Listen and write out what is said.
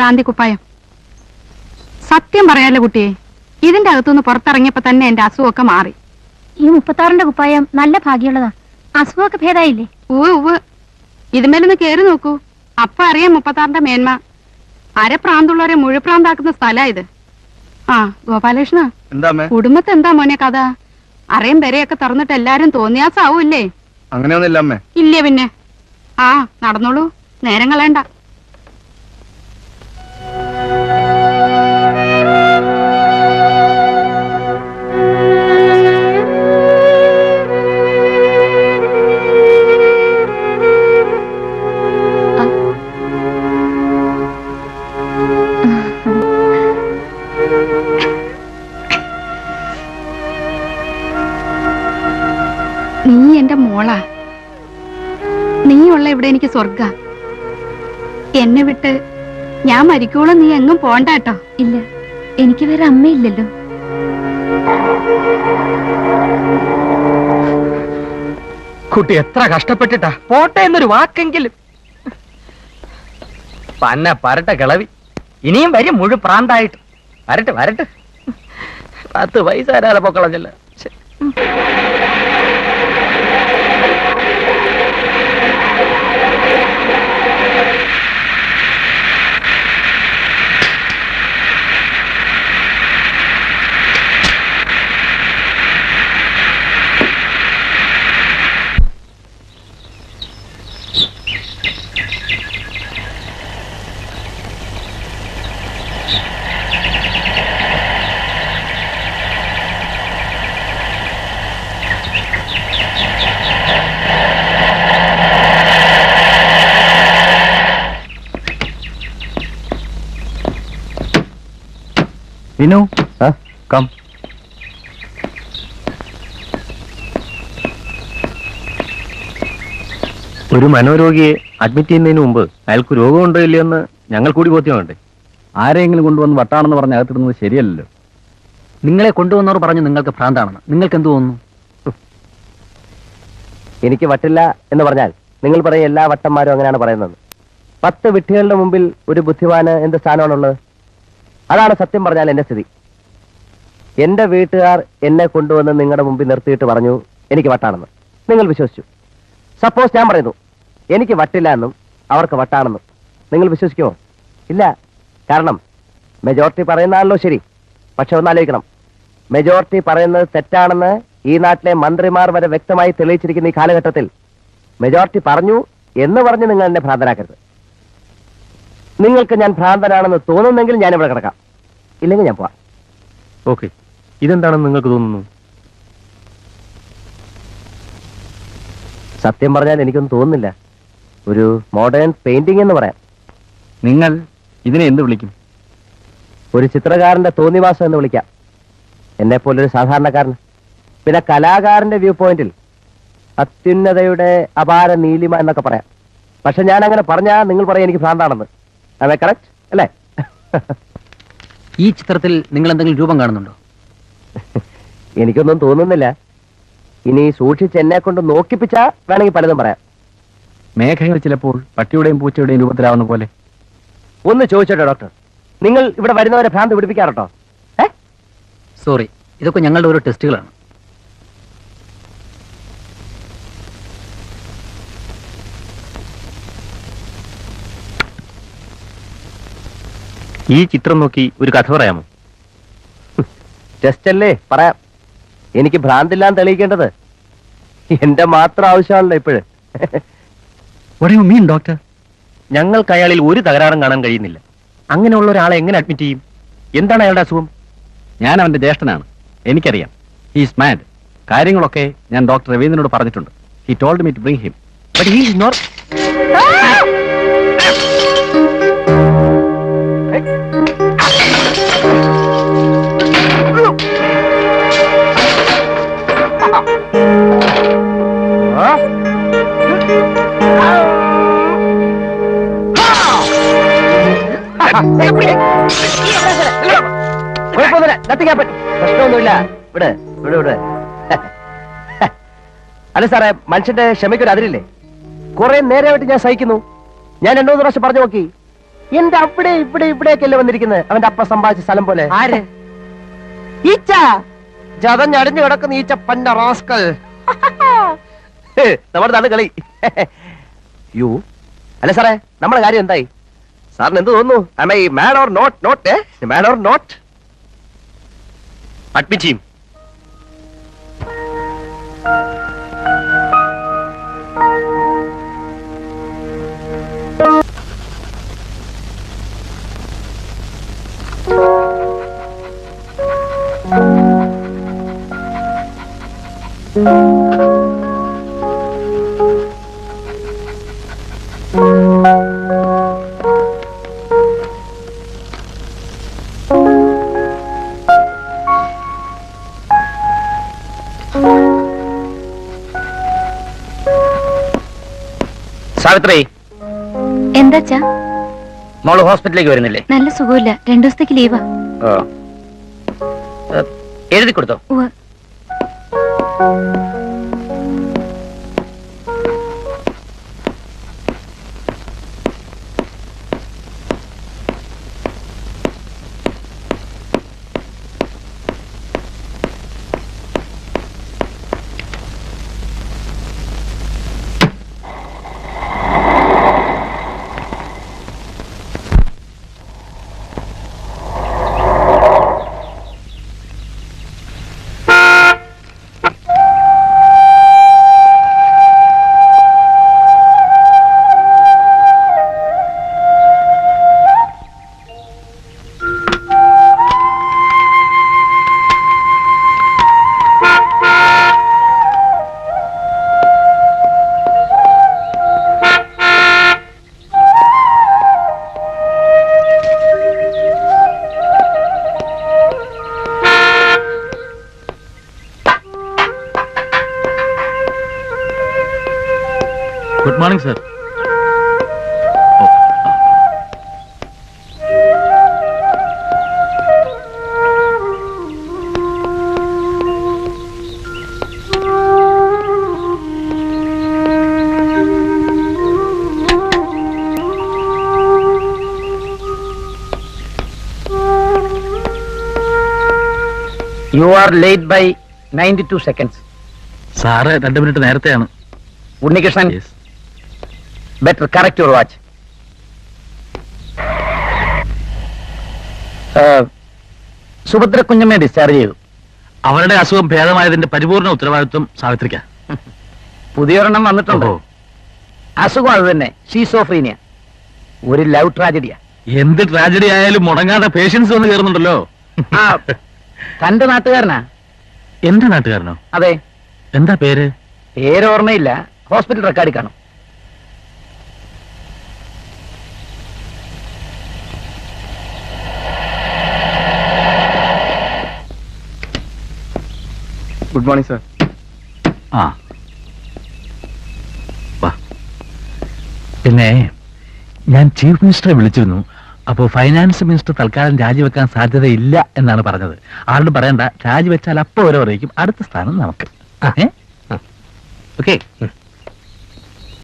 പ്രാന്തി കുപ്പായം. സത്യം പറയാലോ കുട്ടിയെ, ഇതിന്റെ അകത്തുനിന്ന് പുറത്തിറങ്ങിയപ്പോ തന്നെ എന്റെ അസുഖമൊക്കെ മാറി. ഈ 36ന്റെ കുപ്പായം നല്ല ഭാഗ്യമുള്ളതാ. അസുഖമൊക്കെ ഭേദായില്ലേ? ഉവ്വ് ഇതുമേലൊന്ന് കേറി നോക്കൂ, അപ്പ അറിയാം 36ന്റെ മേന്മ. അരപ്രാന്തുള്ളവരെ മുഴുപ്രാന്താക്കുന്ന സ്ഥലാ ഇത്. ആ ഗോപാലകൃഷ്ണ, കുടുംബത്തെ എന്താ മോനെ കഥ? അറയും വരെയൊക്കെ തുറന്നിട്ട് എല്ലാരും തോന്നിയാസാവൂല്ലേ? അങ്ങനെയൊന്നുമില്ല അമ്മേ. ഇല്ലേ പിന്നെ. ആ നടന്നോളൂ, നേരം കളയണ്ട. നീ എന്റെ മോളാ. നീയുള്ള ഇവിടെ എനിക്ക് സ്വർഗ. എന്നെ വിട്ട് ഞാൻ മരിക്കോളം നീ എങ്ങും പോണ്ടാട്ടോ. ഇല്ല, എനിക്ക് വേറെ അമ്മയില്ലല്ലോ. കുട്ടി എത്ര കഷ്ടപ്പെട്ടിട്ടാ പോട്ടെ എന്നൊരു വാക്കെങ്കിലും. പന്ന പരട്ട കിളവി ഇനിയും വരും മുഴുപ്രാന്തായിട്ട്. വരട്ടെ വരട്ടെ, 10 പൈസ തരാതെ പൊക്കളഞ്ഞല്ല. വിനു, കം. ഒരു മനോരോഗിയെ അഡ്മിറ്റ് ചെയ്യുന്നതിന് മുമ്പ് അയാൾക്ക് രോഗമുണ്ടോ ഇല്ലയോ എന്ന് ഞങ്ങൾ കൂടി ബോധ്യമുണ്ട്. ആരെങ്കിലും കൊണ്ടുവന്ന് വട്ടാണെന്ന് പറഞ്ഞ് അകത്തിടുന്നത് ശരിയല്ലല്ലോ. നിങ്ങളെ കൊണ്ടുവന്നവർ പറഞ്ഞു നിങ്ങൾക്ക് ഭ്രാന്താണെന്ന്. നിങ്ങൾക്ക് എന്ത് തോന്നുന്നു? എനിക്ക് വട്ടില്ല എന്ന് പറഞ്ഞാൽ നിങ്ങൾ പറയും എല്ലാ വട്ടന്മാരും അങ്ങനെയാണ് പറയുന്നത്. 10 വിഡ്ഢികളുടെ മുമ്പിൽ ഒരു ബുദ്ധിമാന് എന്ത് സ്ഥാനമാണുള്ളത്? അതാണ് സത്യം പറഞ്ഞാൽ എന്റെ സ്ഥിതി. എന്റെ വീട്ടുകാർ എന്നെ കൊണ്ടുവന്ന് നിങ്ങളുടെ മുമ്പിൽ നിർത്തിയിട്ട് പറഞ്ഞു എനിക്ക് വട്ടാണെന്ന്. നിങ്ങൾ വിശ്വസിച്ചു. സപ്പോസ് ഞാൻ പറയുന്നു എനിക്ക് വട്ടില്ല എന്നും അവർക്ക് വട്ടാണെന്നും, നിങ്ങൾ വിശ്വസിക്കുമോ? ഇല്ല. കാരണം മെജോറിറ്റി പറയുന്നതാണല്ലോ ശരി. പക്ഷെ ഒന്ന് ആലോചിക്കണം, മെജോറിറ്റി പറയുന്നത് തെറ്റാണെന്ന് ഈ നാട്ടിലെ മന്ത്രിമാർ വരെ വ്യക്തമായി തെളിയിച്ചിരിക്കുന്ന ഈ കാലഘട്ടത്തിൽ മെജോറിറ്റി പറഞ്ഞു എന്ന് പറഞ്ഞ് നിങ്ങൾ എന്നെ ഭ്രാന്തനാക്കരുത്. നിങ്ങൾക്ക് ഞാൻ ഭ്രാന്തനാണെന്ന് തോന്നുന്നെങ്കിൽ ഞാനിവിടെ കിടക്കാം, ഇല്ലെങ്കിൽ ഞാൻ പോവാം. ഓക്കെ, ഇതെന്താണെന്ന് നിങ്ങൾക്ക് തോന്നുന്നു? സത്യം പറഞ്ഞാൽ എനിക്കൊന്നും തോന്നുന്നില്ല. ഒരു മോഡേൺ പെയിന്റിംഗ് എന്ന് പറയാം. നിങ്ങൾ ഇതിനെ എന്ത് വിളിക്കും? ഒരു ചിത്രകാരന്റെ തോന്നിവാസം എന്ന് വിളിക്കാം. എന്നെ പോലൊരു സാധാരണക്കാരൻ. പിന്നെ കലാകാരന്റെ വ്യൂ പോയിന്റിൽ അത്യുന്നതയുടെ അപാര നീലിമ എന്നൊക്കെ പറയാം. പക്ഷെ ഞാൻ അങ്ങനെ പറഞ്ഞാൽ നിങ്ങൾ പറയാം എനിക്ക് ഭ്രാന്താണെന്ന്. അതെ, കറക്റ്റ് അല്ലേ? ഈ ചിത്രത്തിൽ നിങ്ങൾ എന്തെങ്കിലും രൂപം കാണുന്നുണ്ടോ? എനിക്കൊന്നും തോന്നുന്നില്ല. ഇനി സൂക്ഷിച്ച് എന്നെ കൊണ്ട് നോക്കിപ്പിച്ചാ വേണമെങ്കിൽ പലതും പറയാം. മേഘങ്ങൾ ചിലപ്പോൾ പട്ടിയുടെയും പൂച്ചയുടെയും രൂപത്തിലാവുന്ന പോലെ. ഒന്ന് ചോദിച്ചോട്ടോ ഡോക്ടർ, നിങ്ങൾ ഇവിടെ വരുന്നവരെ ഭ്രാന്ത് പിടിപ്പിക്കാറുണ്ടോ? സോറി, ഇതൊക്കെ ഞങ്ങളുടെ ഓരോ ടെസ്റ്റുകളാണ്. ഈ ചിത്രം നോക്കി ഒരു കഥ പറയാമോ? ടെസ്റ്റ് അല്ലേ, പറയാം. എനിക്ക് ഭ്രാന്തില്ലാന്ന് തെളിയിക്കേണ്ടത് എന്റെ മാത്രം ആവശ്യമാണല്ലോ ഇപ്പോഴ്. What do you mean, doctor? ഞങ്ങൾക്ക് അയാളിൽ ഒരു തകരാറും കാണാൻ കഴിയുന്നില്ല. അങ്ങനെയുള്ള ഒരാളെ എങ്ങനെ അഡ്മിറ്റ് ചെയ്യും? എന്താണ് അയാളുടെ അസുഖം? ഞാൻ അവന്റെ ജ്യേഷ്ഠനാണ്, എനിക്കറിയാം. He's mad. കാര്യങ്ങളൊക്കെ ഞാൻ ഡോക്ടർ രവീന്ദ്രനോട് പറഞ്ഞിട്ടുണ്ട്. He told me to bring him, but he is not. പ്രശ്നമൊന്നുമില്ല. ഇവിടെ ഇവിടെ ഇവിടെ അല്ല സാറേ, മനുഷ്യന്റെ ക്ഷമയ്ക്കൊരു അതിരില്ലേ? കുറെ നേരമായിട്ട് ഞാൻ സഹിക്കുന്നു. ഞാൻ 2-3 പ്രാവശ്യം പറഞ്ഞു നോക്കി. എന്റെ അവിടെ ഇവിടെ ഇവിടെയൊക്കെയല്ലേ വന്നിരിക്കുന്നത് അവന്റെ അപ്പ സമ്പാദിച്ച സ്ഥലം പോലെ. ആര്? ഈച്ച ചതഞ്ഞടിഞ്ഞു കിടക്കുന്ന ഈച്ച പന്ന റാസ്കൽ. നമ്മുടെ നാട് കളി. യു അല്ല സാറേ, നമ്മുടെ കാര്യം എന്തായി? സാറിന് എന്ത് തോന്നുന്നു? am I mad or not? Mad or not? Admit ചെയ്യും. സാവിത്രി, എന്താച്ചാ? മോള് ഹോസ്പിറ്റലിലേക്ക് വരുന്നില്ലേ? നല്ല സുഖമില്ല, 2 ദിവസത്തേക്ക് ലീവാ. എഴുതി കൊടുത്തോ? ഉവ്വ്. Good morning sir. You are late by 92 seconds. Sir 2 minute നേരത്തെയാണ്. Unnikrishnan, better correct your watch. Subhadra കുഞ്ഞമ്മയെ ഡിസ്ചാർജ് ചെയ്തു. അവരുടെ അസുഖം ഭേദമായതിന്റെ പരിപൂർണ ഉത്തരവാദിത്വം സാവിത്രിക്ക. പുതിയൊരെണ്ണം വന്നിട്ടുണ്ടോ? അസുഖം അത് തന്നെ, ഷീസോഫ്രീനിയ. ഒരു ലവ് ട്രാജഡിയാ. എന്ത് ട്രാജഡി ആയാലും മുടങ്ങാതെ പേഷ്യൻസ് വന്ന് കയറുന്നുണ്ടല്ലോ. തന്റെ നാട്ടുകാരനാ? എന്റെ നാട്ടുകാരനോ? അതെ. എന്താ പേര്? പേര് ഓർമ്മയില്ല, ഹോസ്പിറ്റൽ റെക്കോർഡിൽ കാണും. Good morning sir. ആ പിന്നെ ഞാൻ ചീഫ് മിനിസ്റ്ററെ വിളിച്ചിരുന്നു. അപ്പോ ഫൈനാൻസ് മിനിസ്റ്റർ തൽക്കാലം രാജിവെക്കാൻ സാധ്യതയില്ല എന്നാണ് പറഞ്ഞത്. ആരോട് പറയണ്ട, രാജിവെച്ചാൽ അപ്പോൾ ഓരോ അറിയിക്കും. അടുത്ത സ്ഥാനം നമുക്ക്. ഓക്കെ.